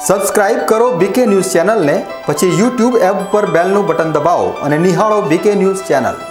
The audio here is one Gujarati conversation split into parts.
સબસ્ક્રાઇબ કરો બીકે ન્યૂઝ ચેનલને, પછી YouTube એપ પર બેલનું બટન દબાવો અને નિહાળો BK news channel.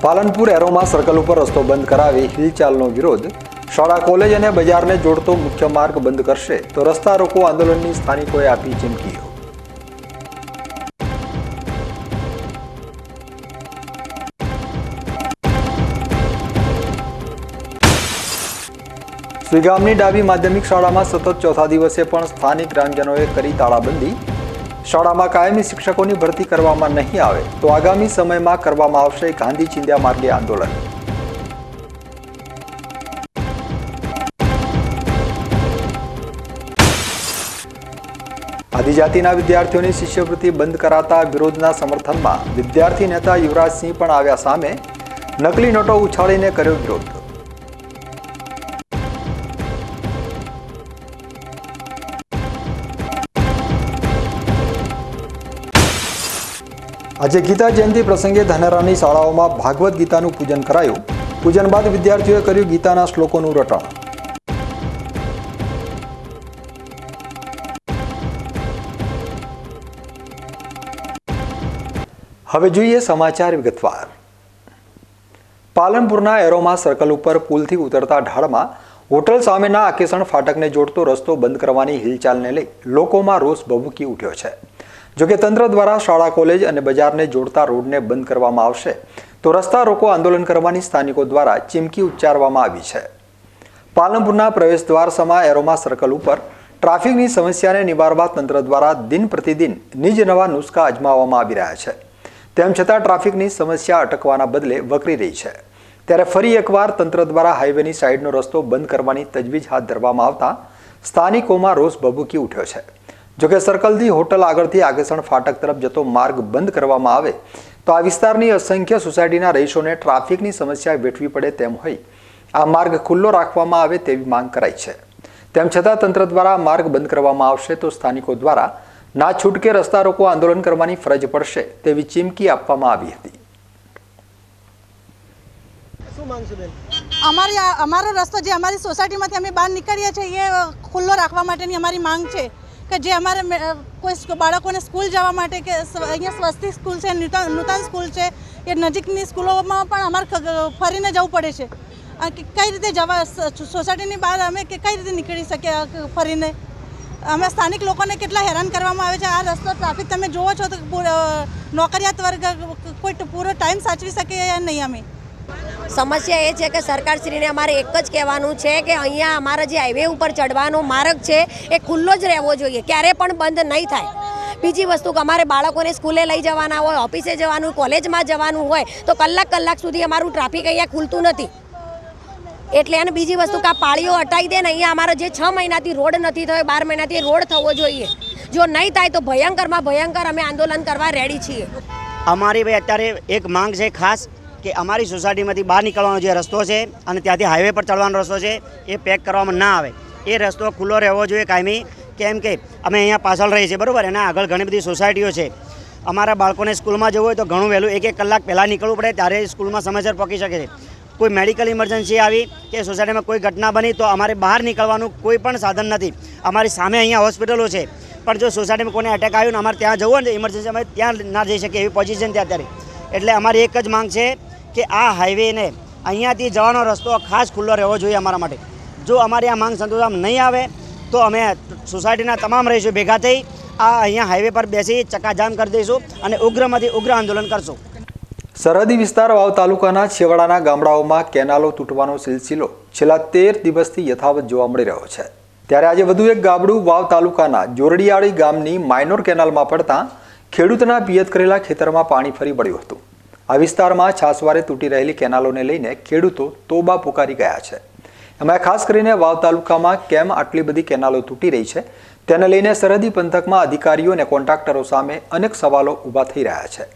Palanpur aroma circle ઉપર રસ્તો બંધ કરાવી હિલચાલનો વિરોધ। શાળા કોલેજ અને બજારને જોડતો મુખ્ય માર્ગ બંધ કરશે તો રસ્તા રોકો આંદોલનની સ્થાનિકોએ આપી ચીમકીઓ। સુઈગામની ડાબી માધ્યમિક શાળામાં સતત ચોથા દિવસે પણ સ્થાનિક ગ્રામજનોએ કરી તાળાબંધી। શાળામાં કાયમી શિક્ષકોની ભરતી કરવામાં નહીં આવે તો આગામી સમયમાં કરવામાં આવશે ગાંધી ચિંધ્યા માર્ગે આંદોલન। આદિજાતિના વિદ્યાર્થીઓની શિષ્યવૃત્તિ બંધ કરાતા વિરોધના સમર્થનમાં વિદ્યાર્થી નેતા યુવરાજસિંહ પણ આવ્યા સામે। નકલી નોટો ઉછાળીને કર્યો વિરોધ। આજે ગીતા જયંતિ પ્રસંગે ધાનેરાની શાળાઓમાં ભાગવત ગીતાનું પૂજન કરાયું। પૂજન બાદ વિદ્યાર્થીઓએ કર્યું ગીતાના શ્લોકોનું રટણ। હવે જોઈએ સમાચાર વિગતવાર। પાલનપુરના એરોમા સર્કલ ઉપર પુલથી ઉતરતા ઢાળમાં હોટલ સામેના આકેસણ ફાટકને જોડતો રસ્તો બંધ કરવાની હિલચાલને લઈ લોકોમાં રોષ ભભૂકી ઉઠ્યો છે। જોકે તંત્ર દ્વારા શાળા કોલેજ અને બજારને જોડતા રોડને બંધ કરવામાં આવશે તો રસ્તા રોકો આંદોલન કરવાની સ્થાનિકો દ્વારા ચીમકી ઉચ્ચારવામાં આવી છે। પાલનપુરના પ્રવેશદ્વાર સમા એરોમા સર્કલ ઉપર ટ્રાફિકની સમસ્યાને નિવારવા તંત્ર દ્વારા દિન પ્રતિદિન નિજ નવા નુસ્ખા અજમાવવામાં આવી રહ્યા છે। તેમ છતાં ટ્રાફિકની સમસ્યા અટકવાના બદલે વકરી રહી છે। ત્યારે ફરી એકવાર તંત્ર દ્વારા હાઈવેની સાઈડનો રસ્તો બંધ કરવાની તજવીજ હાથ ધરવામાં આવતા સ્થાનિકોમાં રોષ ભભૂકી ઉઠ્યો છે। જોકે સર્કલથી હોટલ આગળથી આકેસણ ફાટક તરફ જતો માર્ગ બંધ કરવામાં આવે તો આ વિસ્તારની અસંખ્ય સોસાયટીના રહીશોને ટ્રાફિકની સમસ્યા વેઠવી પડે તેમ હોય આ માર્ગ ખુલ્લો રાખવામાં આવે તેવી માંગ કરાઈ છે। તેમ છતાં તંત્ર દ્વારા માર્ગ બંધ કરવામાં આવશે તો સ્થાનિકો દ્વારા ના છૂટકે રસ્તા રોકો આંદોલન કરવાની ફરજ પડશે તેવી ચીમકી આપવામાં આવી હતી। અમારો રસ્તો જે અમારી સોસાયટીમાંથી અમે બહાર નીકળીએ છીએ એ ખુલ્લો રાખવા માટેની અમારી માંગ છે કે જે અમારે કોઈ બાળકોને સ્કૂલ જવા માટે કે અહીંયા સ્વસ્તિક સ્કૂલ છે, નૂતન સ્કૂલ છે, એ નજીકની સ્કૂલોમાં પણ અમારે ફરીને જવું પડે છે। કઈ રીતે જવા સોસાયટીની બહાર અમે કઈ રીતે નીકળી શકીએ ફરીને? અમે સ્થાનિક લોકોને કેટલા હેરાન કરવામાં આવે છે। આ રસ્તો ટ્રાફિક તમે જુઓ છો તો નોકરિયાત વર્ગ કોઈ પૂરો ટાઈમ સાચવી શકે નહીં। અમે સમસ્યા એ છે કે સરકારશ્રીને અમારે એક જ કહેવાનું છે કે અહીંયા અમારા જે હાઈવે ઉપર ચડવાનો માર્ગ છે એ ખુલ્લો જ રહેવો જોઈએ, ક્યારે પણ બંધ નહીં થાય। બીજી વસ્તુ કે અમારે બાળકોને સ્કૂલે લઈ જવાના હોય, ઓફિસે જવાનું, કોલેજમાં જવાનું હોય તો કલાક સુધી અમારું ટ્રાફિક અહીંયા ખુલતું નથી। એટલે અને બીજી વસ્તુ કે આ પાળીઓ હટાવી દે ને, અહીંયા અમારો જે 6 મહિનાથી રોડ નથી થયો, 12 મહિનાથી રોડ થવો જોઈએ। જો નહીં થાય તો ભયંકરમાં ભયંકર અમે આંદોલન કરવા રેડી છીએ। અમારી ભાઈ અત્યારે એક માંગ છે ખાસ કે અમારી સોસાયટીમાંથી બહાર નીકળવાનો જે રસ્તો છે અને ત્યાંથી હાઈવે પર ચડવાનો રસ્તો છે એ પેક કરવામાં ના આવે, એ રસ્તો ખુલ્લો રહેવો જોઈએ કાયમી। કેમ કે અમે અહીંયા પાછળ રહીએ છીએ બરાબર, એના આગળ ઘણી બધી સોસાયટીઓ છે। અમારા બાળકોને સ્કૂલમાં જવું હોય તો ઘણું વહેલું 1 કલાક પહેલાં નીકળવું પડે, ત્યારે સ્કૂલમાં સમયસર પહોંચી શકે છે। કોઈ મેડિકલ ઇમરજન્સી આવી કે સોસાયટીમાં કોઈ ઘટના બની તો અમારે બહાર નીકળવાનું કોઈ પણ સાધન નથી। અમારી સામે અહીંયા હોસ્પિટલો છે પણ જો સોસાયટીમાં કોઈને એટેક આવ્યો ને અમારે ત્યાં જવું હોય ને ઇમરજન્સી અમે ત્યાં ના જઈ શકીએ એવી પોઝિશન છે અત્યારે। એટલે અમારી એક જ માંગ છે કે આ હાઈવેને અહીંયાથી જવાનો રસ્તો ખાસ ખુલ્લો રહેવો જોઈએ અમારા માટે। જો અમારી આ માંગ સંતોષવામાં નહીં આવે તો અમે સોસાયટીના તમામ રહીશો ભેગા થઈ આ અહીંયા હાઈવે પર બેસી ચક્કાજામ કરી દઈશું અને ઉગ્રમાંથી ઉગ્ર આંદોલન કરશું. સરહદી વિસ્તાર વાવ તાલુકાના છેવાડાના ગામડાઓમાં કેનાલો તૂટવાનો સિલસિલો છેલ્લા 13 દિવસથી યથાવત જોવા મળી રહ્યો છે. ત્યારે આજે વધુ એક ગાબડું વાવ તાલુકાના જોરડીયાળી ગામની માઇનોર કેનાલમાં પડતા ખેડૂતના પિયત કરેલા ખેતરમાં પાણી ફરી વળ્યું હતું. આ વિસ્તારમાં છાસવારે તૂટી રહેલી કેનાલોને લઈને ખેડૂતો તોબા પુકારી ગયા છે. એમાં ખાસ કરીને વાવ તાલુકામાં કેમ આટલી બધી કેનાલો તૂટી રહી છે તેને લઈને સરહદી પંથકમાં અધિકારીઓ અને કોન્ટ્રાક્ટરો સામે અનેક સવાલો ઊભા થઈ રહ્યા છે.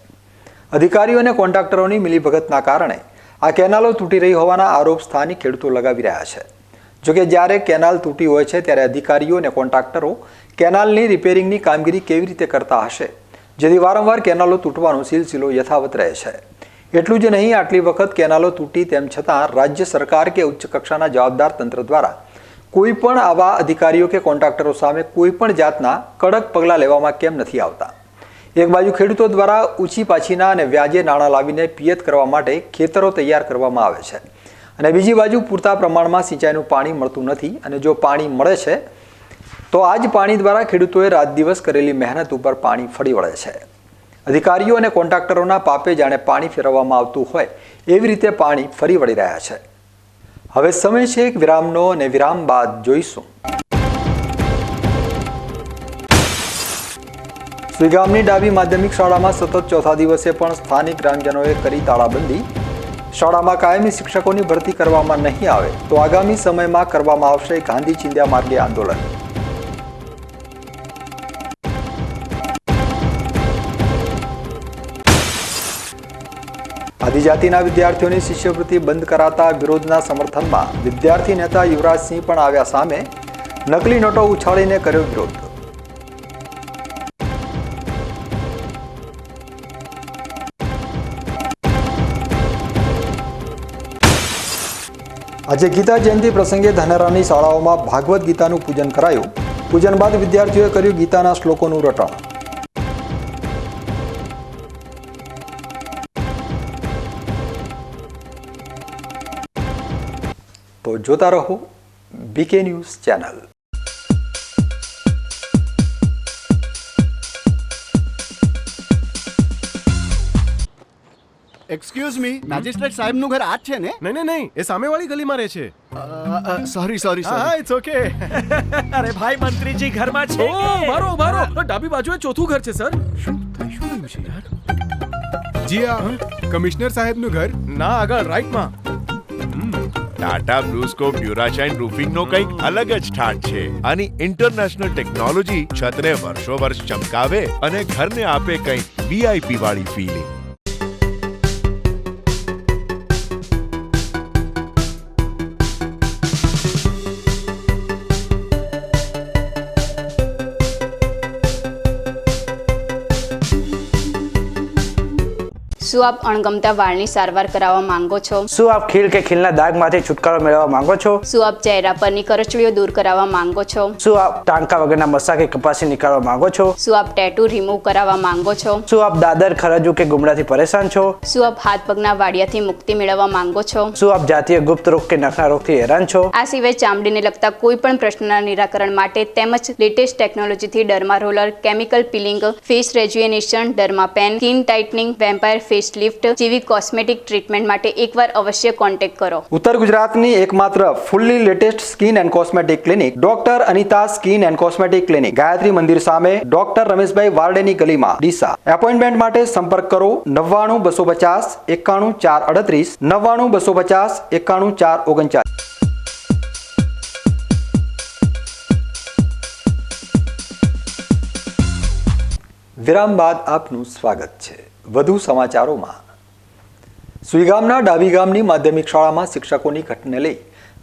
અધિકારીઓ અને કોન્ટ્રાક્ટરોની મિલીભગતના કારણે આ કેનાલો તૂટી રહી હોવાના આરોપ સ્થાનિક ખેડૂતો લગાવી રહ્યા છે. જોકે જ્યારે કેનાલ તૂટી હોય છે ત્યારે અધિકારીઓ અને કોન્ટ્રાક્ટરો કેનાલની રિપેરિંગની કામગીરી કેવી રીતે કરતા હશે, જેથી વારંવાર કેનાલો તૂટવાનો સિલસિલો યથાવત રહે છે. એટલું જ નહીં, આટલી વખત કેનાલો તૂટી તેમ છતાં રાજ્ય સરકાર કે ઉચ્ચ કક્ષાના જવાબદાર તંત્ર દ્વારા કોઈ પણ આવા અધિકારીઓ કે કોન્ટ્રાક્ટરો સામે કોઈ પણ જાતના કડક પગલાં લેવામાં કેમ નથી આવતા. એક બાજુ ખેડૂતો દ્વારા ઊંચી પાછીના અને વ્યાજે નાણાં લાવીને પિયત કરવા માટે ખેતરો તૈયાર કરવામાં આવે છે અને બીજી બાજુ પૂરતા પ્રમાણમાં સિંચાઈનું પાણી મળતું નથી અને જો પાણી મળે છે તો આ જ પાણી દ્વારા ખેડૂતોએ રાત દિવસ કરેલી મહેનત ઉપર પાણી ફરી વળે છે. અધિકારીઓ અને કોન્ટ્રાક્ટરોના પાપે જાણે પાણી ફેરવવામાં આવતું હોય એવી રીતે પાણી ફરી વળી રહ્યા છે. હવે સમય છે એક વિરામનો અને વિરામ બાદ જોઈશું. સુઈગામની ડાબી માધ્યમિક શાળામાં સતત ચોથા દિવસે પણ સ્થાનિક ગ્રામજનોએ કરી તાળાબંધી. શાળામાં કાયમી શિક્ષકોની ભરતી કરવામાં નહીં આવે તો આગામી સમયમાં કરવામાં આવશે ગાંધી ચિંધ્યા માર્ગે આંદોલન. આદિજાતિના વિદ્યાર્થીઓની શિષ્યવૃત્તિ બંધ કરાતા વિરોધના સમર્થનમાં વિદ્યાર્થી નેતા યુવરાજસિંહ પણ આવ્યા સામે. નકલી નોટો ઉછાળીને કર્યો વિરોધ. આજે ગીતા જયંતિ પ્રસંગે ધાનેરાની શાળાઓમાં ભાગવત ગીતાનું પૂજન કરાયું. પૂજન બાદ વિદ્યાર્થીઓએ કર્યું ગીતાના શ્લોકોનું રટણ. તો જોતા રહો BK news channel. Excuse me, magistrate સાહેબનું ઘર આ જ છે ને? નહીં, એ સામેવાળી ગલીમાં રહે છે. સોરી હા, ઇટ્સ ઓકે. અરે ભાઈ, મંત્રીજી ઘરમાં છે. ઓ મારો ડાબી બાજુએ ચોથું ઘર છે સર. શું થયું છે યાર? જી આ કમિશનર સાહેબનું ઘર? ના, આગળ રાઈટમાં. ટાટા બ્લુસ્કોપ ડ્યુરાશાઇન રૂફિંગનો કંઈક અલગ જ ઠાઠ છે. આની ઇન્ટરનેશનલ ટેકનોલોજી છતને વર્ષો વર્ષ ચમકાવે અને ઘરને આપે કંઈક વીઆઈપી વાળી ફીલિંગ. શું આપ અણગમતા વાળની સારવાર કરાવવા માંગો છો? શું આપ ખીલ કે ખીલના દાગમાંથી છુટકારો મેળવવા માંગો છો? શું આપ ચહેરા પરની કરચલીઓ દૂર કરાવવા માંગો છો? શું આપ ટાંકા વગરના મસા કે કપાસી નીકાળવા માંગો છો? શું આપ ટેટુ રિમૂવ કરાવવા માંગો છો? શું આપ દાદર, ખરજુ કે ગુમડાથી પરેશાન છો? શું આપ હાથ પગના વાડિયાથી મુક્તિ મેળવવા માંગો છો? શું આપ જાતીય ગુપ્ત રોગ કે નખના રોગથી હેરાન છો? આ સિવાય ચામડીને લગતા કોઈ પણ પ્રશ્નના નિરાકરણ માટે તેમજ લેટેસ્ટ ટેકનોલોજીથી derma roller, chemical peeling, face rejuvenation, derma pen, skin tightening, vampire face lift જેવી કોસ્મેટિક ટ્રીટમેન્ટ માટે એકવાર અવશ્ય કોન્ટેક્ટ કરો. ઉત્તર ગુજરાતની એકમાત્ર fully latest skin and cosmetic clinic doctor Anita skin and cosmetic clinic, Gayatri Mandir સામે, ડોક્ટર રમેશભાઈ વારડેની ગલીમાં, ડીસા. એપોઇન્ટમેન્ટ માટે સંપર્ક કરો 99 250 91 438 99 250 91 439. વિરામ બાદ આપનું સ્વાગત છે. વધુ સમાચારોમાં. સુઈગામના ડાબી ગામની માધ્યમિક શાળામાં શિક્ષકોની ઘટને લઈ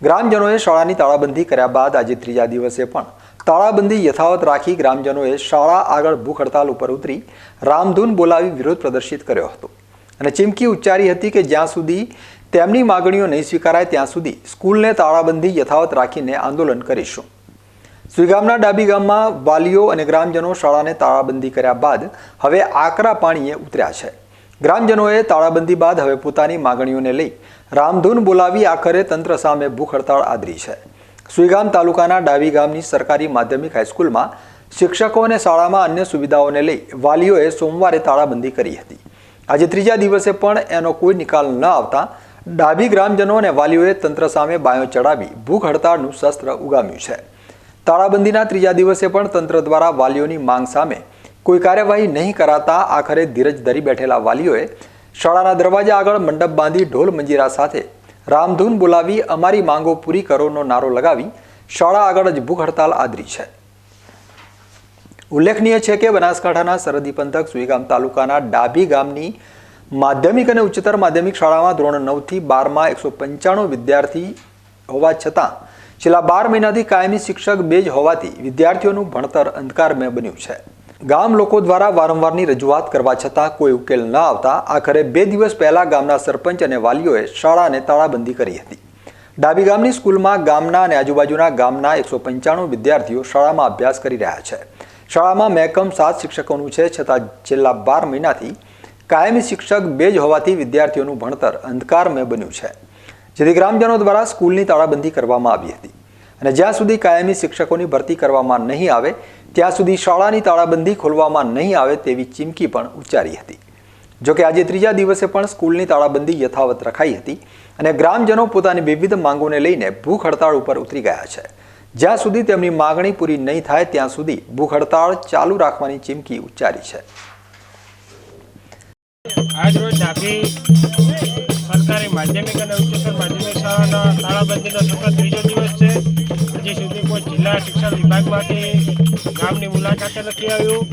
ગ્રામજનોએ શાળાની તાળાબંધી કર્યા બાદ આજે ત્રીજા દિવસે પણ તાળાબંધી યથાવત રાખી ગ્રામજનોએ શાળા આગળ ભૂખ હડતાલ ઉપર ઉતરી રામધૂન બોલાવી વિરોધ પ્રદર્શિત કર્યો હતો અને ચીમકી ઉચ્ચારી હતી કે જ્યાં સુધી તેમની માગણીઓ નહીં સ્વીકારાય ત્યાં સુધી સ્કૂલને તાળાબંધી યથાવત રાખીને આંદોલન કરીશું. સુઈગામના ડાબી ગામમાં વાલીઓ અને ગ્રામજનો શાળાને તાળાબંધી કર્યા બાદ હવે આકરા પાણીએ ઉતર્યા છે. ગ્રામજનોએ તાળાબંધી બાદ હવે પોતાની માગણીઓને લઈ રામધૂન બોલાવી આખરે તંત્ર સામે ભૂખ હડતાળ આદરી છે સુઈગામ તાલુકાના ડાબી ગામની સરકારી માધ્યમિક હાઈસ્કૂલમાં શિક્ષકો અને શાળામાં અન્ય સુવિધાઓને લઈ વાલીઓએ સોમવારે તાળાબંધી કરી હતી. આજે ત્રીજા દિવસે પણ એનો કોઈ નિકાલ ન આવતા ડાબી ગ્રામજનો અને વાલીઓએ તંત્ર સામે બાયો ચડાવી ભૂખ હડતાળનું શસ્ત્ર ઉગામ્યું છે. તાળાબંધીના ત્રીજા દિવસે પણ તંત્ર દ્વારા વાલીઓની માંગ સામે કોઈ કાર્યવાહી નહીં કરાતા આખરે ધીરજ ધરી બેઠેલા વાલીઓએ શાળાના દરવાજા આગળ મંડપ બાંધી ઢોલ મંજીરા સાથે રામધૂન બોલાવી અમારી માંગો પૂરી કરોનો નારો લગાવી શાળા આગળ જ ભૂખ હડતાલ આદરી છે. ઉલ્લેખનીય છે કે બનાસકાંઠાના સરહદી પંથક સુઈગામ તાલુકાના ડાભી ગામની માધ્યમિક અને ઉચ્ચતર માધ્યમિક શાળામાં ધોરણ 9 થી 12માં 195 વિદ્યાર્થી હોવા છતાં છેલ્લા 12 મહિનાથી કાયમી શિક્ષક બે જ હોવાથી વિદ્યાર્થીઓનું ભણતર અંધકારમય બન્યું છે. ગામ લોકો દ્વારા વારંવારની રજૂઆત કરવા છતાં કોઈ ઉકેલ ન આવતા આખરે 2 દિવસ પહેલા ગામના સરપંચ અને વાલીઓએ શાળાને તાળાબંધી કરી હતી. ડાબી ગામની સ્કૂલમાં ગામના અને આજુબાજુના ગામના 195 વિદ્યાર્થીઓ શાળામાં અભ્યાસ કરી રહ્યા છે. શાળામાં મહેકમ 7 શિક્ષકોનું છે, છતાં છેલ્લા 12 મહિનાથી કાયમી શિક્ષક બે જ હોવાથી વિદ્યાર્થીઓનું ભણતર અંધકારમય બન્યું છે. જેથી ગ્રામજનો દ્વારા સ્કૂલની તાળાબંધી કરવામાં આવી હતી અને જ્યાં સુધી કાયમી શિક્ષકોની ભરતી કરવામાં નહીં આવે ત્યાં સુધી શાળાની તાળાબંધી ખોલવામાં નહીં આવે તેવી ચીમકી પણ ઉચ્ચારી હતી. જોકે આજે ત્રીજા દિવસે પણ સ્કૂલની તાળાબંધી યથાવત રખાઈ હતી અને ગ્રામજનો પોતાની વિવિધ માંગોને લઈને ભૂખ હડતાળ ઉપર ઉતરી ગયા છે. જ્યાં સુધી તેમની માંગણી પૂરી નહીં થાય ત્યાં સુધી ભૂખ હડતાળ ચાલુ રાખવાની ચીમકી ઉચ્ચારી છે. આજ રોજ ડાભી સરકારી માધ્યમિક અને ઉચ્ચતર માધ્યમિક શાળાના તાળાબંધીનો સતત ત્રીજો દિવસ છે. હજી સુધી કોઈ જિલ્લા શિક્ષણ વિભાગમાંથી ગામની મુલાકાતે નથી આવ્યું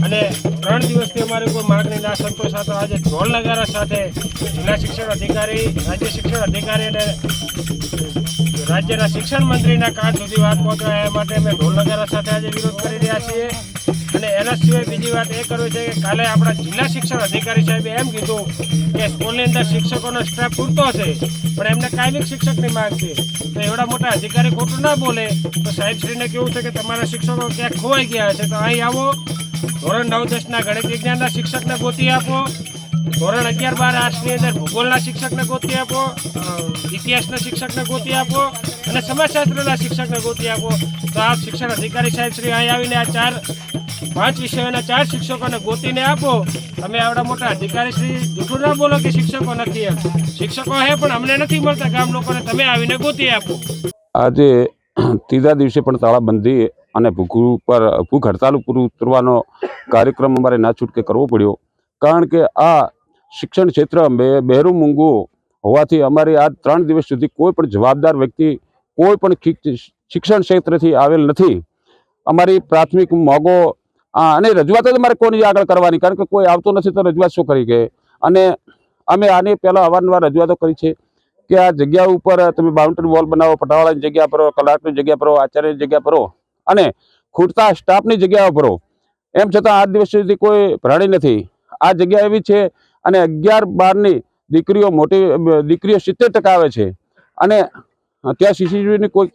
અને 3 દિવસથી અમારી કોઈ માગણી ના સંતોષાતો આજે ઢોલ નગારા સાથે જિલ્લા શિક્ષણ અધિકારી, રાજ્ય શિક્ષણ અધિકારી અને રાજ્યના શિક્ષણ મંત્રીના કાન સુધી વાત પહોંચવા એ માટે અમે ઢોલ નગારા સાથે આજે વિરોધ કરી રહ્યા છીએ. અને એના સિવાય બીજી વાત એ કરવી છે કે કાલે આપણા જિલ્લા શિક્ષણ અધિકારી સાહેબે એમ કીધું કે સ્કૂલની અંદર શિક્ષકોનો સ્ટાફ પૂરતો છે પણ એમને કાયમી શિક્ષકની માંગ છે. તો એવડા મોટા અધિકારી ખોટું ના બોલે તો સાહેબશ્રીને કેવું છે કે તમારા શિક્ષકો ક્યાંક ખોવાઈ ગયા છે તો અહીં આવો, ધોરણ 9-10ના ગણિત વિજ્ઞાનના શિક્ષકને ગોતી આપો, ધોરણ 11-12 આર્ટ્સની અંદર ભૂગોળના શિક્ષકને ગોતી આપો, ઇતિહાસના શિક્ષકને ગોતી આપો અને સમાજશાસ્ત્રના શિક્ષકને ગોતી આપો. તો આ શિક્ષણ અધિકારી સાહેબશ્રી અહીં આવીને આ 5 વિષયોના 4 શિક્ષકોને ગોતીને આપો. તમે આવડા મોટા અધિકારી શ્રી જૂઠું ના બોલો કે શિક્ષકો નથી એમ. શિક્ષકો હે પણ અમને નથી મળતા ગામ લોકોને, તમે આવીને ગોતી આપો. આજે ત્રીજા દિવસે પણ તાળાબંધી અને ભૂખ હડતાલ ઉપર ઉતરવાનો કાર્યક્રમ અમારે ના છૂટકે કરવો પડ્યો. કારણ કે આ શિક્ષણ ક્ષેત્ર બહેરું મૂંગું હોવાથી અમારે આ 3 દિવસ સુધી કોઈ પણ જવાબદાર વ્યક્તિ કોઈ પણ શિક્ષણ ક્ષેત્રથી આવેલ નથી. અમારી પ્રાથમિક મોગો અને રજૂઆતો અમારે કોની આગળ કરવાની, કારણ કે કોઈ આવતો નથી તો રજૂઆત શું કરી કે. અને અમે આની પહેલાં અવારનવાર રજૂઆતો કરી છે કે આ જગ્યા ઉપર તમે બાઉન્ડ્રી વોલ બનાવો, પટાવાળાની જગ્યા પર, કલાકની જગ્યા પર, આચાર્યની જગ્યા પર અને ખૂટતા સ્ટાફની જગ્યાઓ પર. એમ છતાં આજ દિવસ સુધી કોઈ ભરાણી નથી. આ જગ્યા એવી છે અને 11-12ની દીકરીઓ મોટી દીકરીઓ 70% આવે છે અને ત્યાં સીસીટીવીની કોઈ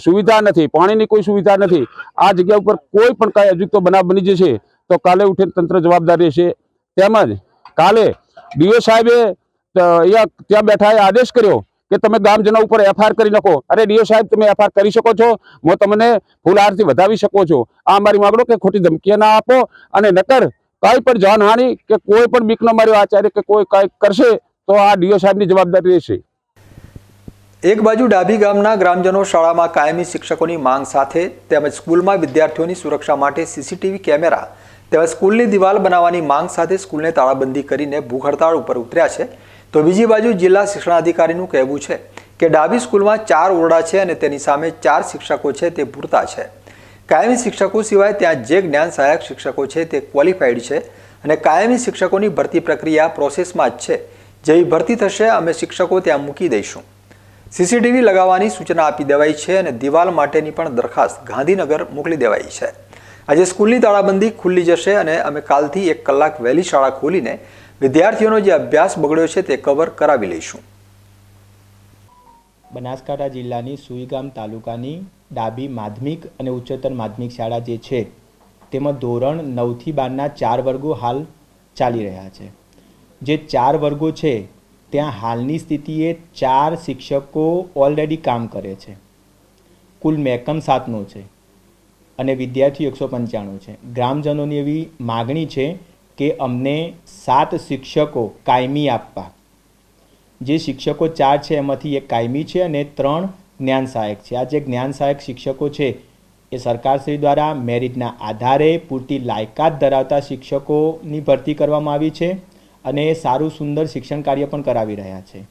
સુવિધા નથી, પાણીની કોઈ સુવિધા નથી. આ જગ્યા ઉપર કોઈ પણ કાંઈ અજુગતો બનાવ બની જશે તો કાલે ઉઠીને તંત્ર જવાબદાર રહેશે. તેમજ કાલે ડીઓ સાહેબે ત્યાં બેઠા આદેશ કર્યો કે તમે ગામજનો ઉપર એફઆઈઆર કરી નાખો. અરે ડીઓ સાહેબ, તમે એફઆઈઆર કરી શકો છો, હું તમને ફૂલહારથી વધાવી શકો છો. આ અમારી માગણો કે ખોટી ધમકી ના આપો અને નકર કાંઈ પણ જાનહાનિ કે કોઈ પણ બીકનો માર્યો આચાર્ય કે કોઈ કાંઈ કરશે તો આ ડીઓ સાહેબની જવાબદારી રહેશે. એક બાજુ ડાભી ગામના ગ્રામજનો શાળામાં કાયમી શિક્ષકોની માંગ સાથે તેમજ સ્કૂલમાં વિદ્યાર્થીઓની સુરક્ષા માટે સીસીટીવી કેમેરા તેમજ સ્કૂલની દિવાલ બનાવવાની માંગ સાથે સ્કૂલને તાળાબંધી કરીને ભૂખ હડતાળ ઉપર ઉતર્યા છે, તો બીજી બાજુ જિલ્લા શિક્ષણાધિકારીનું કહેવું છે કે ડાભી સ્કૂલમાં 4 ઓરડા છે અને તેની સામે 4 શિક્ષકો છે તે પૂરતા છે. કાયમી શિક્ષકો સિવાય ત્યાં જે જ્ઞાન સહાયક શિક્ષકો છે તે ક્વોલિફાઈડ છે અને કાયમી શિક્ષકોની ભરતી પ્રક્રિયા પ્રોસેસમાં જ છે. જેવી ભરતી થશે અમે શિક્ષકો ત્યાં મૂકી દઈશું. સીસીટીવી લગાવવાની સૂચના આપી દેવાઈ છે અને દિવાલ માટેની પણ દરખાસ્ત ગાંધીનગર મોકલી દેવાઈ છે. આજે સ્કૂલની તાળાબંધી ખુલ્લી જશે અને અમે કાલથી 1 કલાક વહેલી શાળા ખોલીને વિદ્યાર્થીઓનો જે અભ્યાસ બગડ્યો છે તે કવર કરાવી લઈશું. બનાસકાંઠા જિલ્લાની સુઈગામ તાલુકાની ડાબી માધ્યમિક અને ઉચ્ચતર માધ્યમિક શાળા જે છે તેમાં ધોરણ 9 થી 12ના 4 વર્ગો હાલ ચાલી રહ્યા છે. જે 4 વર્ગો છે ત્યાં હાલની સ્થિતિએ 4 શિક્ષકો ઓલરેડી કામ કરે છે કુલ મહેકમ 7નો છે અને વિદ્યાર્થીઓ 195 છે. ગ્રામજનોની એવી માગણી છે કે અમને 7 શિક્ષકો કાયમી આપવા. જે શિક્ષકો 4 છે એમાંથી એક કાયમી છે અને 3 જ્ઞાન સહાયક છે. આ જે જ્ઞાન સહાયક શિક્ષકો છે એ સરકારશ્રી દ્વારા મેરિટના આધારે પૂરતી લાયકાત ધરાવતા શિક્ષકોની ભરતી કરવામાં આવી છે અને સારું સુંદર શિક્ષણ કાર્ય પણ કરાવી રહ્યા છે.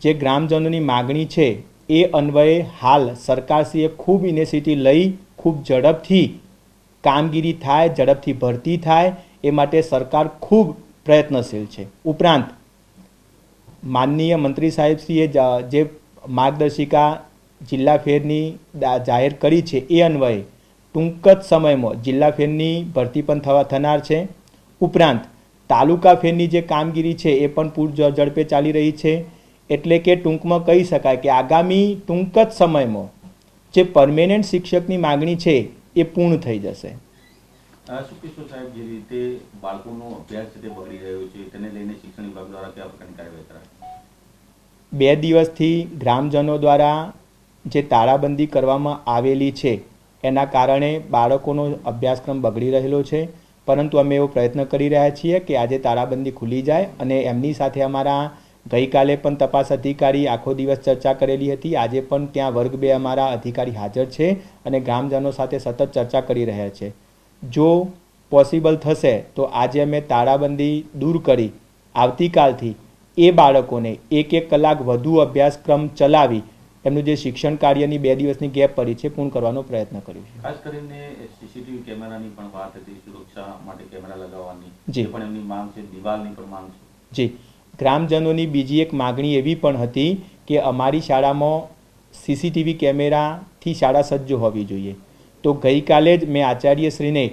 જે ગ્રામજનોની માગણી છે એ અન્વયે હાલ સરકારશ્રીએ ખૂબ ઇનિશિયેટિવ લઈ ખૂબ ઝડપથી કામગીરી થાય, ઝડપથી ભરતી થાય એ માટે સરકાર ખૂબ પ્રયત્નશીલ છે. ઉપરાંત માનનીય મંત્રી સાહેબશ્રીએ જે માર્ગદર્શિકા જિલ્લા ફેરની જાહેર કરી છે એ અન્વયે ટૂંક જ સમયમાં જિલ્લા ફેરની ભરતી પણ થનાર છે. ઉપરાંત તાલુકા ફેરની જે કામગીરી છે એ પણ પૂર ઝડપે ચાલી રહી છે. એટલે કે ટૂંકમાં કહી શકાય કે આગામી ટૂંક જ સમયમાં જે પરમેનન્ટ શિક્ષકની માગણી છે એ પૂર્ણ થઈ જશે. શું કહેશો સાહેબ, જે રીતે બાળકોનો અભ્યાસ છે તે બગડી રહ્યો છે તેને લઈને શિક્ષણ વિભાગ દ્વારા કેવા પ્રકારની કાર્યવાહી કરાય? 2 દિવસથી ગ્રામજનો દ્વારા જે તાળાબંધી કરવામાં આવેલી છે એના કારણે બાળકોનો અભ્યાસક્રમ બગડી રહેલો છે. પરંતુ અમે એવો પ્રયત્ન કરી રહ્યા છીએ કે આજે તાળાબંધી ખુલી જાય અને એમની સાથે અમારા ગઈકાલે પણ તપાસ અધિકારી આખો દિવસ ચર્ચા કરેલી હતી. આજે પણ ત્યાં વર્ગ 2 અમારા અધિકારી હાજર છે અને ગ્રામજનો સાથે સતત ચર્ચા કરી રહ્યા છે. જો પોસિબલ થશે તો આજે અમે તાળાબંધી દૂર કરી આવતીકાલથી એ બાળકોને 1 કલાક વધુ અભ્યાસક્રમ ચલાવી એમનું જે શિક્ષણ કાર્યની 2 દિવસની ગેપ પડી છે પૂર્ણ કરવાનો પ્રયત્ન કર્યો છે. ખાસ કરીને સીસીટીવી કેમેરાની પણ વાત હતી, સુરક્ષા માટે કેમેરા લગાવવાની જી પણ એમની માંગ છે, દિવાલની પણ માંગ છે. જી, ગ્રામજનોની બીજી એક માગણી એવી પણ હતી કે અમારી શાળામાં સીસીટીવી કેમેરાથી શાળા સજ્જ હોવી જોઈએ. તો ગઈકાલે જ મેં આચાર્યશ્રીને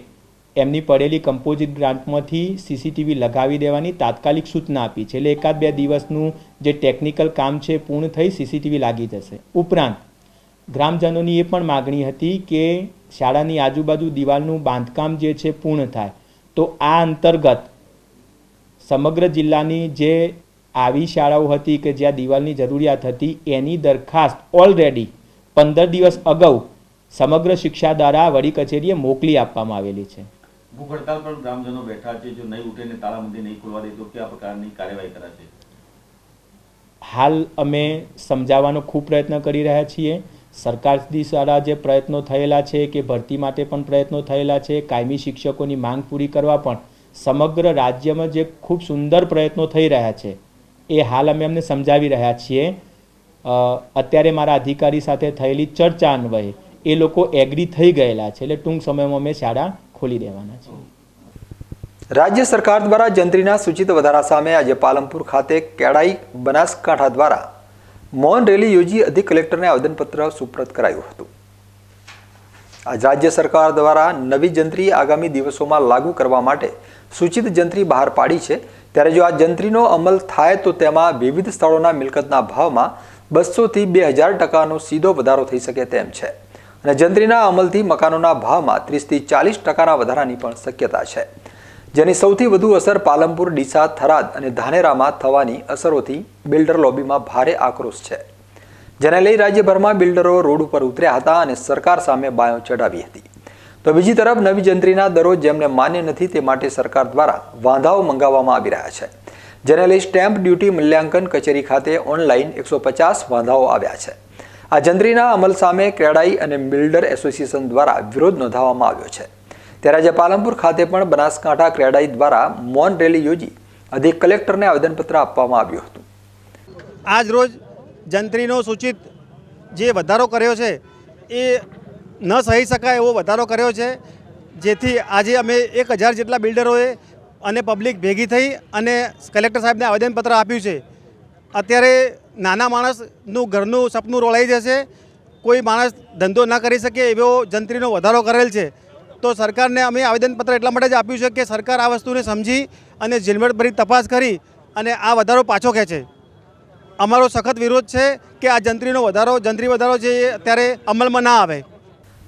એમની પડેલી કમ્પોઝિટ ગ્રાન્ટમાંથી સીસીટીવી લગાવી દેવાની તાત્કાલિક સૂચના આપી છે. એટલે 1-2 દિવસનું જે ટેકનિકલ કામ છે પૂર્ણ થઈ સીસીટીવી લાગી જશે. ઉપરાંત ગ્રામજનોની એ પણ માગણી હતી કે શાળાની આજુબાજુ દિવાલનું બાંધકામ જે છે પૂર્ણ થાય. તો આ અંતર્ગત સમગ્ર જિલ્લાની જે આવી શાળાઓ હતી કે જ્યાં દિવાલની જરૂરિયાત હતી એની દરખાસ્ત ઓલરેડી 15 દિવસ અગાઉ સમગ્ર શિક્ષા દ્વારા વડી કચેરીએ મોકલી આપવામાં આવેલી છે. ભૂખ હડતાલ પર ગ્રામજનો બેઠા છે, જો નહીં ઉઠે ને તાળાબંધી નહીં ખોલવા દે તો કયા પ્રકારની કાર્યવાહી કરાશે? હાલ અમે સમજાવવાનો ખૂબ પ્રયત્ન કરી રહ્યા છીએ. સરકાર દ્વારા જે પ્રયત્નો થયેલા છે કે ભરતી માટે પણ પ્રયત્નો થયેલા છે, કાયમી શિક્ષકોની માંગ પૂરી કરવા પણ સમગ્ર રાજ્યમાં જે ખૂબ સુંદર પ્રયત્નો થઈ રહ્યા છે એ હાલ અમે એમને સમજાવી રહ્યા છીએ. અત્યારે મારા અધિકારી સાથે થયેલી ચર્ચા અન્વયે એ લોકો એગ્રી થઈ ગયેલા છે. એટલે ટૂંક સમયમાં અમે શાળા ખોલી દેવાના છે. રાજ્ય સરકાર દ્વારા જંત્રીના સૂચિત વધારા સામે આજે પાલનપુર ખાતે કેળાઈ બનાસકાંઠા દ્વારા મૌન રેલી યોજી અધિક કલેક્ટરને આવેદનપત્ર સુપ્રત કરાયું હતું. આજ રાજ્ય સરકાર દ્વારા નવી જંત્રી આગામી દિવસોમાં લાગુ કરવા માટે સૂચિત જંત્રી બહાર પાડી છે. ત્યારે જો આ જંત્રીનો અમલ થાય તો તેમાં વિવિધ સ્થળોના મિલકતના ભાવમાં 200 થી 2000% સીધો વધારો થઈ શકે તેમ છે અને જંત્રીના અમલથી મકાનોના ભાવમાં 30 થી 40% વધારાની પણ શક્યતા છે. જેની સૌથી વધુ અસર પાલનપુર, ડીસા, થરાદ અને ધાનેરામાં થવાની અસરોથી બિલ્ડર લોબીમાં ભારે આક્રોશ છે. જેને લઈ રાજ્યભરમાં બિલ્ડરો રોડ ઉપર ઉતર્યા હતા અને સરકાર સામે બાયો ચડાવી હતી. તો બીજી તરફ નવી જંત્રીના દરો જેમને માન્ય નથી તે માટે સરકાર દ્વારા વાંધાઓ મંગાવવામાં આવી રહ્યા છે. જેને લઈ સ્ટેમ્પ ડ્યુટી મૂલ્યાંકન કચેરી ખાતે ઓનલાઈન 150 વાંધાઓ આવ્યા છે. આ જંત્રીના અમલ સામે ક્રેડાઈ અને બિલ્ડર એસોસિએશન દ્વારા વિરોધ નોંધાવવામાં આવ્યો છે. ત્યારે આજે પાલનપુર ખાતે પણ બનાસકાંઠા ક્રેડાઈ દ્વારા મૌન રેલી યોજી અધિક કલેક્ટરને આવેદનપત્ર આપવામાં આવ્યું હતું. આજ રોજ જંત્રીનો સૂચિત જે વધારો કર્યો છે એ ન સહી શકાય એવો વધારો કર્યો છે. જેથી આજે અમે 1000 જેટલા બિલ્ડરોએ અને પબ્લિક ભેગી થઈ અને કલેક્ટર સાહેબને આવેદનપત્ર આપ્યું છે. અત્યારે નાના માણસનું ઘરનું સપનું રોળાઈ જશે, કોઈ માણસ ધંધો ન કરી શકે એવો જંત્રીનો વધારો કરેલ છે. તો સરકારને અમે આવેદનપત્ર એટલા માટે જ આપ્યું છે કે સરકાર આ વસ્તુને સમજી અને ઝીણવટભરી તપાસ કરી અને આ વધારો પાછો ખેંચે. અમારો સખત વિરોધ છે કે આ જંત્રી વધારો છે એ અત્યારે અમલમાં ના આવે.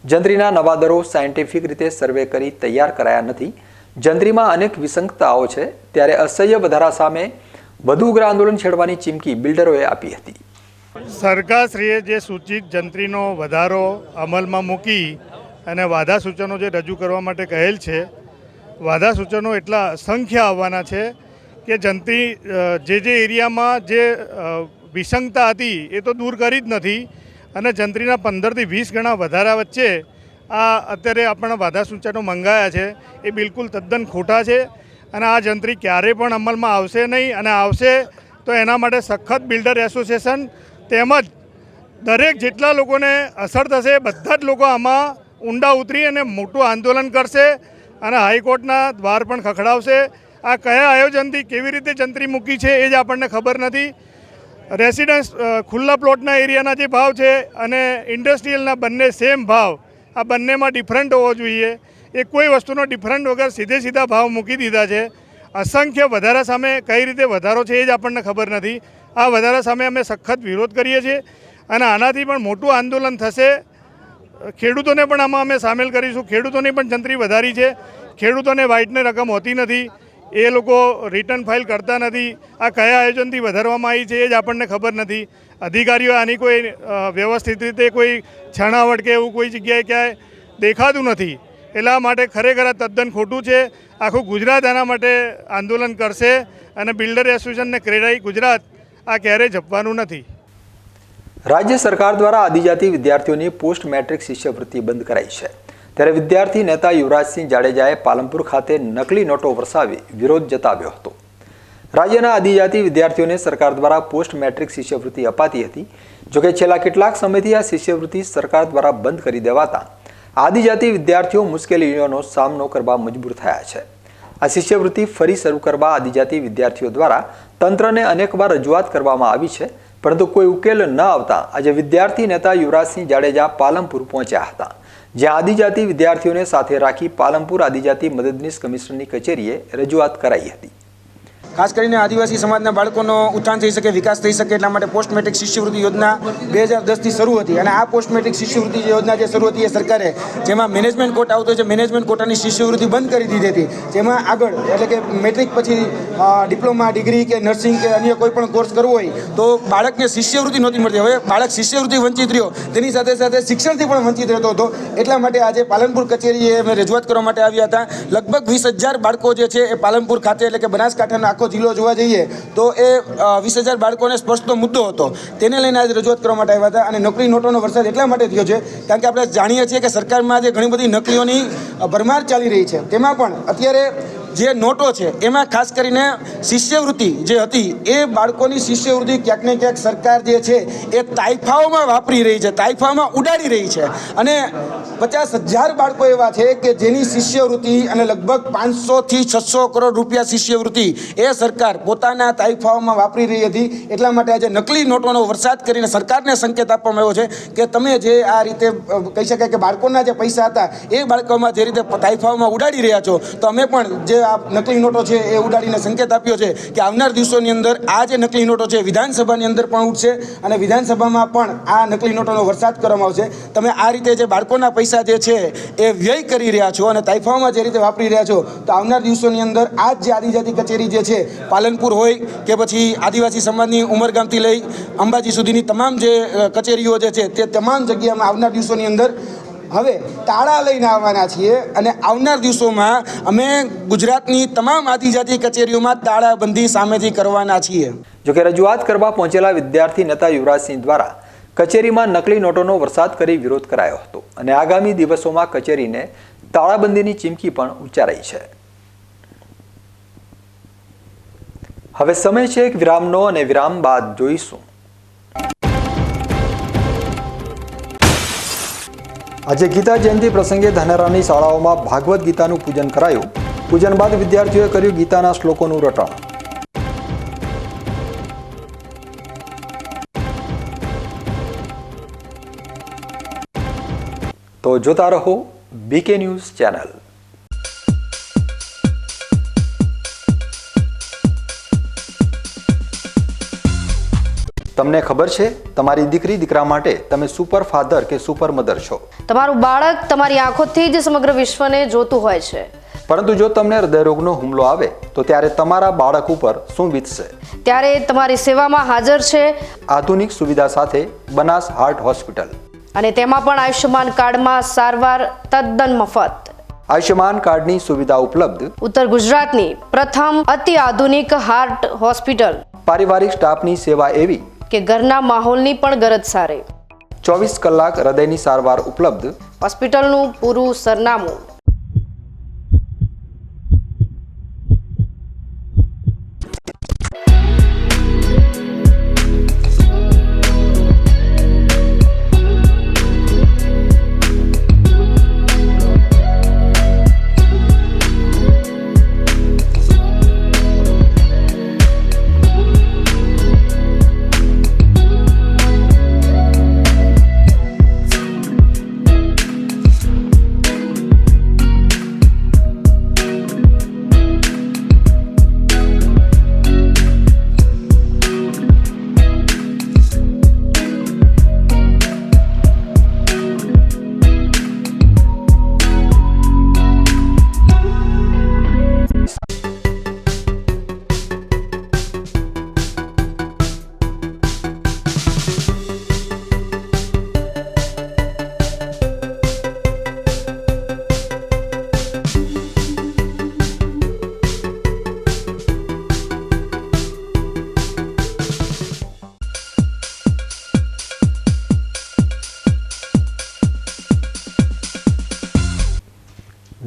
જંત્રીના નવા દરો સાયન્ટિફિક રીતે સર્વે કરી તૈયાર કરાયા નથી. જંત્રીમાં અનેક વિસંગતતાઓ છે. ત્યારે અસહ્ય વધારા સામે વધુ ઉગ્ર આંદોલન છેડવાની ચીમકી બિલ્ડરોએ આપી હતી. સરકારશ્રીએ જે સૂચિત જંત્રીનો વધારો અમલમાં મૂકી અને વાધા સૂચનો જે રજૂ કરવા માટે કહેલ છે, વાધા સૂચનો એટલા અસંખ્ય આવવાના છે કે જંત્રી જે એરિયામાં જે વિસંગતા હતી એ તો દૂર કરી જ નથી અને જંત્રીના 15 થી 20 ગણા વધારા વચ્ચે આ અત્યારે આપણા વાધા સૂચનો મંગાયા છે એ બિલકુલ તદ્દન ખોટા છે અને આ જંત્રી ક્યારે પણ અમલમાં આવશે નહીં અને આવશે તો એના માટે સખત બિલ્ડર એસોસિએશન તેમજ દરેક જેટલા લોકોને અસર થશે બધા જ લોકો આમાં ઊંડા ઉતરી અને મોટું આંદોલન કરશે અને હાઈકોર્ટના દ્વાર પણ ખખડાવશે. આ કયા આયોજનથી કેવી રીતે જંત્રી મૂકી છે એ જ આપણને ખબર નથી. રેસિડન્સ ખુલ્લા પ્લોટના એરિયાના જે ભાવ છે અને ઇન્ડસ્ટ્રીયલના બંને સેમ ભાવ, આ બંનેમાં ડિફરન્ટ હોવો જોઈએ. એ કોઈ વસ્તુનો ડિફરન્ટ વગર સીધા ભાવ મૂકી દીધા છે. અસંખ્ય વધારા સામે કઈ રીતે વધારો છે એ જ આપણને ખબર નથી. આ વધારા સામે અમે સખત વિરોધ કરીએ છીએ અને આનાથી પણ મોટું આંદોલન થશે. ખેડૂતોને પણ આમાં અમે સામેલ કરીશું. ખેડૂતોની પણ જંત્રી વધારી છે. ખેડૂતોને વાઇટને રકમ હોતી નથી, એ લોકો રિટર્ન ફાઇલ કરતા નથી. આ કયા આયોજનથી વધારવામાં આવી છે એ જ આપણને ખબર નથી. અધિકારીઓ આની કોઈ વ્યવસ્થિત રીતે કોઈ છણાવટ કે એવું કોઈ જગ્યાએ ક્યાંય દેખાતું નથી. એટલા માટે ખરેખર આ તદ્દન ખોટું છે. આખું ગુજરાત આના માટે આંદોલન કરશે અને બિલ્ડર એસોસિએશનને ક્રેડાઈ ગુજરાત આ ક્યારેય જપવાનું નથી. રાજ્ય સરકાર દ્વારા આદિજાતિ વિદ્યાર્થીઓની પોસ્ટ મેટ્રિક શિષ્યવૃત્તિ બંધ કરાઈ છે. ત્યારે વિદ્યાર્થી નેતા યુવરાજસિંહ જાડેજાએ પાલનપુર ખાતે નકલી નોટો વરસાવી વિરોધ જતાવ્યો હતો. રાજ્યના આદિજાતિ વિદ્યાર્થીઓને સરકાર દ્વારા પોસ્ટ મેટ્રિક શિષ્યવૃત્તિ અપાતી હતી. જોકે છેલ્લા કેટલાક સમયથી આ શિષ્યવૃત્તિ સરકાર દ્વારા બંધ કરી દેવાતા આદિજાતિ વિદ્યાર્થીઓ મુશ્કેલીઓનો સામનો કરવા મજબૂર થયા છે. આ શિષ્યવૃત્તિ ફરી શરૂ કરવા આદિજાતિ વિદ્યાર્થીઓ દ્વારા તંત્રને અનેકવાર રજૂઆત કરવામાં આવી છે, પરંતુ કોઈ ઉકેલ ન આવતા આજે વિદ્યાર્થી નેતા યુવરાજસિંહ જાડેજા પાલનપુર પહોંચ્યા હતા, જ્યાં આદિજાતિ વિદ્યાર્થીઓને સાથે રાખી પાલનપુર આદિજાતિ મદદનીશ કમિશનરની કચેરીએ રજૂઆત કરાઈ હતી. ખાસ કરીને આદિવાસી સમાજના બાળકોનો ઉત્થાન થઈ શકે, વિકાસ થઈ શકે એટલા માટે પોસ્ટ મેટ્રિક શિષ્યવૃત્તિ યોજના 2010થી શરૂ હતી અને આ પોસ્ટ મેટ્રિક શિષ્યવૃત્તિ યોજના જે શરૂ હતી એ સરકારે જેમાં મેનેજમેન્ટ કોટા આવતો છે, મેનેજમેન્ટ કોટાની શિષ્યવૃત્તિ બંધ કરી દીધી હતી. જેમાં આગળ એટલે કે મેટ્રિક પછી ડિપ્લોમા, ડિગ્રી કે નર્સિંગ કે અન્ય કોઈ પણ કોર્સ કરવો હોય તો બાળકને શિષ્યવૃત્તિ નહોતી મળતી. હવે બાળક શિષ્યવૃત્તિ વંચિત રહ્યો, તેની સાથે સાથે શિક્ષણથી પણ વંચિત રહેતો હતો. એટલા માટે આજે પાલનપુર કચેરીએ અમે રજૂઆત કરવા માટે આવ્યા હતા. લગભગ 20,000 બાળકો જે છે એ પાલનપુર ખાતે એટલે કે બનાસકાંઠાનો આખો જિલ્લો જોવા જઈએ તો એ 20,000 બાળકોને સ્પર્શતો મુદ્દો હતો. તેને લઈને આજે રજૂઆત કરવા માટે આવ્યા હતા અને નકલી નોટોનો વરસાદ એટલા માટે થયો છે કારણ કે આપણે જાણીએ છીએ કે સરકારમાં આજે ઘણી બધી નકલીઓની ભરમાર ચાલી રહી છે. તેમાં પણ અત્યારે જે નોટો છે એમાં ખાસ કરીને શિષ્યવૃત્તિ જે હતી એ બાળકોની શિષ્યવૃત્તિ ક્યાંક ને ક્યાંક સરકાર જે છે એ તાઇફાઓમાં વાપરી રહી છે, તાઇફાઓમાં ઉડાડી રહી છે અને 50,000 બાળકો એવા છે કે જેની શિષ્યવૃત્તિ અને લગભગ 500 થી 600 કરોડ રૂપિયા શિષ્યવૃત્તિ એ સરકાર પોતાના તાઇફાઓમાં વાપરી રહી હતી. એટલા માટે આજે નકલી નોટોનો વરસાદ કરીને સરકારને સંકેત આપવામાં આવ્યો છે કે તમે જે આ રીતે કહી શકાય કે બાળકોના જે પૈસા હતા એ બાળકોમાં જે રીતે તાઇફાઓમાં ઉડાડી રહ્યા છો તો અમે પણ જે આ નકલી નોટો છે એ ઉડાડીને સંકેત આપ્યો છે કે આવનાર દિવસોની અંદર આ જે નકલી નોટો છે વિધાનસભાની અંદર પણ ઉઠશે અને વિધાનસભામાં પણ આ નકલી નોટોનો વરસાદ કરવામાં આવશે. તમે આ રીતે જે બાળકોના પૈસા જે છે એ વ્યય કરી રહ્યા છો અને તાઇફાઓમાં જે રીતે વાપરી રહ્યા છો તો આવનાર દિવસોની અંદર આ જે આદિજાતિ કચેરી જે છે પાલનપુર હોય કે પછી આદિવાસી સમાજની ઉમરગામથી લઈ અંબાજી સુધીની તમામ જે કચેરીઓ જે છે તે તમામ જગ્યામાં આવનાર દિવસોની અંદર હવે તાળા લઈને આવવાના છીએ અને આવનાર દિવસોમાં અમે ગુજરાતની તમામ આદિજાતિ કચેરીઓમાં તાળાબંધી સામેથી કરવાના છીએ. જોકે રજૂઆત કરવા પહોંચેલા વિદ્યાર્થી નેતા યુવરાજસિંહ દ્વારા કચેરીમાં નકલી નોટોનો વરસાદ કરી વિરોધ કરાયો હતો અને આગામી દિવસોમાં કચેરીને તાળાબંધીની ચીમકી પણ ઉચ્ચારાઈ છે. હવે સમય છે એક વિરામનો અને વિરામ બાદ જોઈશું. આજે ગીતા જયંતિ પ્રસંગે ધાનેરાની શાળાઓમાં ભાગવત ગીતાનું પૂજન કરાયું. પૂજન બાદ વિદ્યાર્થીઓએ કર્યું ગીતાના શ્લોકોનું રટણ. તો જોતા રહો બીકે ન્યૂઝ ચેનલ. તમને ખબર છે તમારી દીકરી દીકરા માટે તમે સુપર ફાધર કે સુપર મધર છો. તમારું બાળક તમારી આંખોથી જ સમગ્ર વિશ્વને જોતું હોય છે. પરંતુ જો તમને હૃદયરોગનો હુમલો આવે તો ત્યારે તમારા બાળક ઉપર શું વીતશે? ત્યારે તમારી સેવામાં હાજર છે આધુનિક સુવિધા સાથે બનાસ હાર્ટ હોસ્પિટલ, અને તેમાં પણ આયુષ્યમાન કાર્ડમાં સારવાર તદ્દન મફત. આયુષ્યમાન કાર્ડની સુવિધા ઉપલબ્ધ. ઉત્તર ગુજરાતની પ્રથમ અતિ આધુનિક હાર્ટ હોસ્પિટલ. પારિવારિક સ્ટાફની સેવા એવી કે ઘરના માહોલની પણ ગરજ સારે. 24 કલાક હૃદયની સારવાર ઉપલબ્ધ. હોસ્પિટલનું પૂરું સરનામું.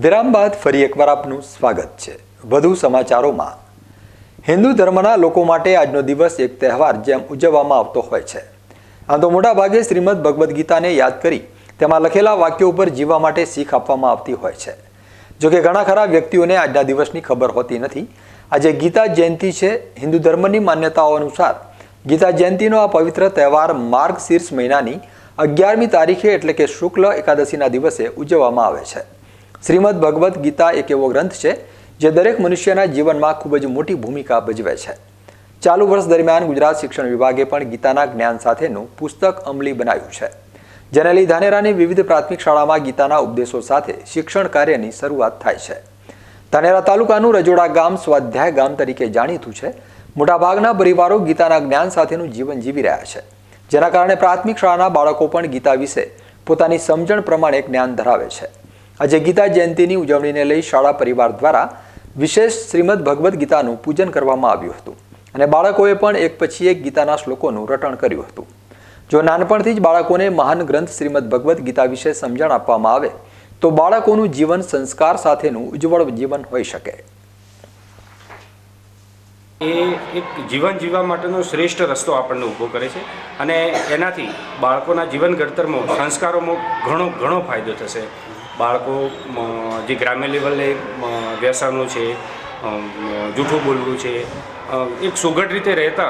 વિરામ બાદ ફરી એકવાર આપનું સ્વાગત છે. વધુ સમાચારોમાં. હિન્દુ ધર્મના લોકો માટે આજનો દિવસ એક તહેવાર જેમ ઉજવવામાં આવતો હોય છે. આમ તો મોટાભાગે શ્રીમદ ભગવદ્ ગીતાને યાદ કરી તેમાં લખેલા વાક્યો ઉપર જીવવા માટે શીખ આપવામાં આવતી હોય છે. જોકે ઘણા ખરા વ્યક્તિઓને આજના દિવસની ખબર હોતી નથી. આજે ગીતા જયંતિ છે. હિન્દુ ધર્મની માન્યતાઓ અનુસાર ગીતા જયંતિનો આ પવિત્ર તહેવાર માર્ગશીર્ષ મહિનાની 11મી તારીખે એટલે કે શુક્લ એકાદશીના દિવસે ઉજવવામાં આવે છે. શ્રીમદ ભગવદ્ ગીતા એક એવો ગ્રંથ છે જે દરેક મનુષ્યના જીવનમાં ખૂબ જ મોટી ભૂમિકા ભજવે છે. ચાલુ વર્ષ દરમિયાન ગુજરાત શિક્ષણ વિભાગે પણ ગીતાના જ્ઞાન સાથેનું પુસ્તક અમલી બનાવ્યું છે, જેને લઈ ધાનેરાની વિવિધ પ્રાથમિક શાળામાં ગીતાના ઉપદેશો સાથે શિક્ષણ કાર્યની શરૂઆત થાય છે. ધાનેરા તાલુકાનું રજોડા ગામ સ્વાધ્યાય ગામ તરીકે જાણીતું છે. મોટાભાગના પરિવારો ગીતાના જ્ઞાન સાથેનું જીવન જીવી રહ્યા છે, જેના કારણે પ્રાથમિક શાળાના બાળકો પણ ગીતા વિશે પોતાની સમજણ પ્રમાણે જ્ઞાન ધરાવે છે. આજે ગીતા જયંતિની ઉજવણીને લઈ શાળા પરિવાર દ્વારા વિશેષ શ્રીમદ ભગવદ્ ગીતાનું પૂજન કરવામાં આવ્યું હતું અને બાળકોએ પણ એક પછી એક ગીતાના શ્લોકોનું રટણ કર્યું હતું. જો નાનપણથી જ બાળકોને મહાન ગ્રંથ શ્રીમદ ભગવદ્ ગીતા વિશે સમજણ આપવામાં આવે તો બાળકોનું જીવન સંસ્કાર સાથેનું ઉજ્જવળ જીવન હોઈ શકે. એ એક જીવન જીવવા માટેનો શ્રેષ્ઠ રસ્તો આપણને ઊભો કરે છે અને એનાથી બાળકોના જીવન ઘડતરમાં સંસ્કારોમાં ઘણો ફાયદો થશે. બાળકો જે ગ્રામ્ય લેવલે વ્યસનો છે, જૂઠું બોલવું છે, એક સુઘડ રીતે રહેતા,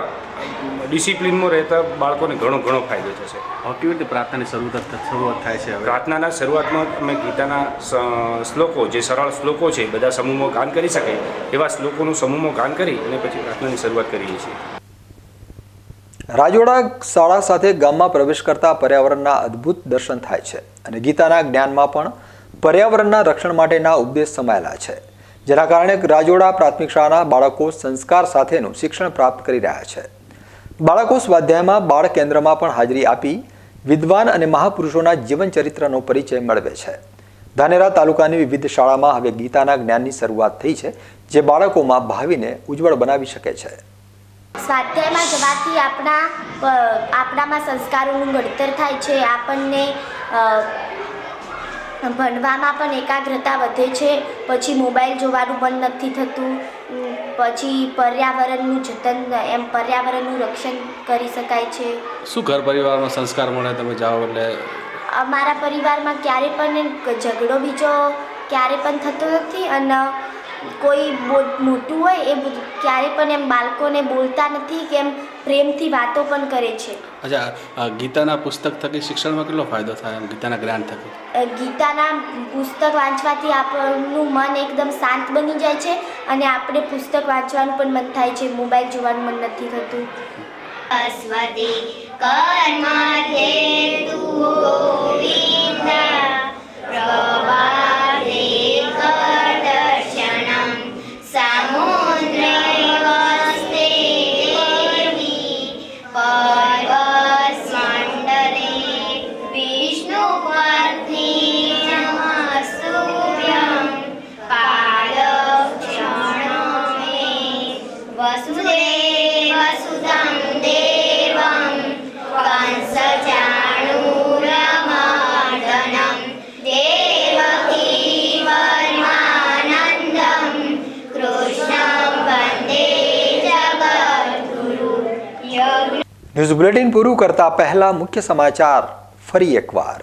ડિસિપ્લિનમાં રહેતા બાળકોને ઘણો ફાયદો થશે. કેવી રીતે પ્રાર્થનાની શરૂઆત થાય છે? પ્રાર્થનાના શરૂઆતમાં અમે ગીતાના શ્લોકો, જે સરળ શ્લોકો છે, બધા સમૂહમાં ગાન કરી શકે એવા શ્લોકોનું સમૂહમાં ગાન કરી અને પછી પ્રાર્થનાની શરૂઆત કરીએ છીએ. રાજોડા શાળા સાથે ગામમાં પ્રવેશ કરતા પર્યાવરણના અદ્ભુત દર્શન થાય છે અને ગીતાના જ્ઞાનમાં પણ પર્યાવરણના રક્ષણ માટેના ઉપદેશ સમાયેલા છે, જેના કારણે રાજોડા પ્રાથમિક શાળાના બાળકો સંસ્કાર સાથેનું શિક્ષણ પ્રાપ્ત કરી રહ્યા છે. બાળકો સ્વાધ્યાયમાં બાળ કેન્દ્રમાં પણ હાજરી આપી વિદ્વાન અને મહાપુરુષોના જીવન ચરિત્રનો પરિચય મેળવે છે. ધાનેરા તાલુકાની વિવિધ શાળામાં હવે ગીતાના જ્ઞાનની શરૂઆત થઈ છે, જે બાળકોમાં ભાવિને ઉજ્જવળ બનાવી શકે છે. સ્વાધ્યાયમાં જવાથી આપણામાં સંસ્કારોનું ઘડતર થાય છે. આપણને ભણવામાં પણ એકાગ્રતા વધે છે. પછી મોબાઈલ જોવાનું બંધ નથી થતું. પછી પર્યાવરણનું જતન, એમ પર્યાવરણનું રક્ષણ કરી શકાય છે. શું ઘર પરિવારમાં સંસ્કાર મળે તમે જાઓ એટલે? અમારા પરિવારમાં ક્યારે પણ ઝઘડો બીજો ક્યારે પણ થતો નથી અને કોઈ મોટું હોય એ ક્યારે પણ એમ બાળકોને બોલતા નથી કે એમ પ્રેમથી વાતો પણ કરે છે. અચ્છા, ગીતાના પુસ્તક થકી શિક્ષણમાં કેટલો ફાયદો થાય એમ ગીતાના જ્ઞાન થકી? ગીતાના પુસ્તક વાંચવાથી આપણનું મન એકદમ શાંત બની જાય છે અને આપણે પુસ્તક વાંચવાનું પણ મન થાય છે. મોબાઈલ જોવાનું મન નથી થતું. અસ્વદે કર્મધે તુ ગોવિંદ પ્રવાદે કદર્શ ન્યૂઝ બુલેટિન પૂરું કરતા પહેલા મુખ્ય સમાચાર ફરી એકવાર.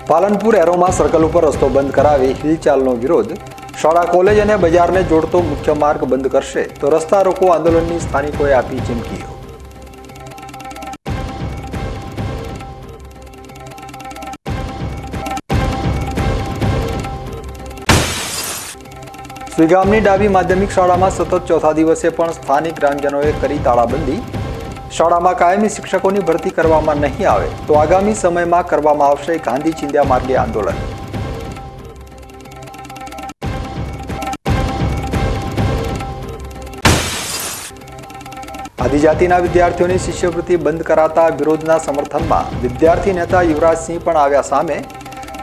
પાલનપુર એરોમા સર્કલ ઉપર રસ્તો બંધ કરાવી હિલચાલનો વિરોધ. શાળા કોલેજ અને બજારને જોડતો મુખ્ય માર્ગ બંધ કરશે તો રસ્તા રોકો આંદોલનની સ્થાનિકોએ આપી ચીમકીઓ. સુઈગામની ડાબી માધ્યમિક શાળામાં સતત ચોથા દિવસે પણ સ્થાનિક ગ્રામજનોએ કરી તાળાબંધી. શાળામાં કાયમી શિક્ષકોની ભરતી કરવામાં નહીં આવે તો આગામી સમયમાં કરવામાં આવશે ગાંધી ચિંધ્યા માર્ગે આંદોલન. આદિજાતિના વિદ્યાર્થીઓની શિષ્યવૃત્તિ બંધ કરાતા વિરોધના સમર્થનમાં વિદ્યાર્થી નેતા યુવરાજસિંહ પણ આવ્યા સામે.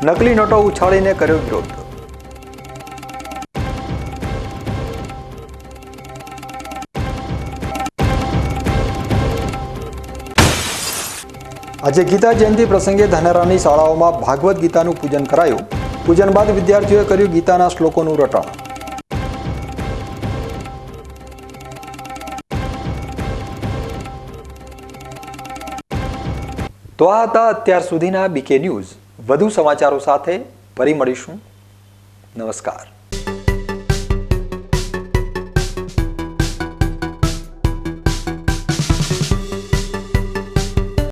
નકલી નોટો ઉછાળીને કર્યો વિરોધ. આજે ગીતા જયંતિ પ્રસંગે ધાનેરાની શાળાઓમાં ભાગવત ગીતાનું પૂજન કરાયું. પૂજન બાદ વિદ્યાર્થીઓએ કર્યું ગીતાના શ્લોકોનું રટણ. તો આ હતા અત્યાર સુધીના બીકે ન્યૂઝ. વધુ સમાચારો સાથે ફરી મળીશું. નમસ્કાર.